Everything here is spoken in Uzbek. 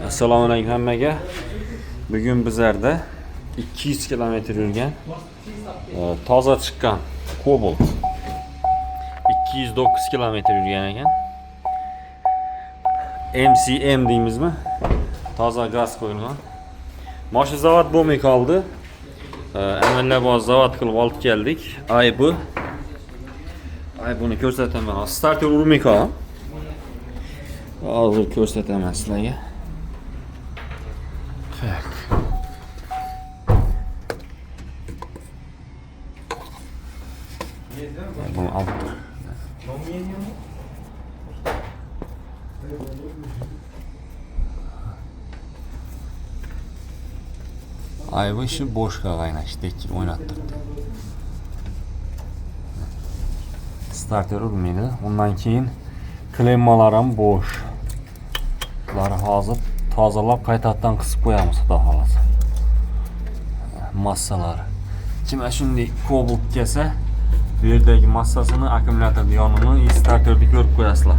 Assalomu alaykum hammaga. Bugun bizlarda 200 km yurgan toza chiqqan Cobalt 209 km yurgan ekan. MCM deymizmi? Toza gaz qo'yilgan. Mashina zavod bo'lmay qoldi. Avvallab zavod qilib olib keldik. Buni ko'rsataman. Starter urmay qolgan. Hozir ko'rsataman sizlarga. Tak. Bunu aldık. Ayva işi boş kalgayna işte oynattık. Starter urmaydı. Ondan keyin klemmalar boş. Bunları hazır tozalab qaytadan qisib qo'yamiz xudo xolasa. Massalari. Kimga shunday Cobalt kelsa, bu yerdagi massasini, akkumulyator yonini starterda ko'rib qo'yasizlar.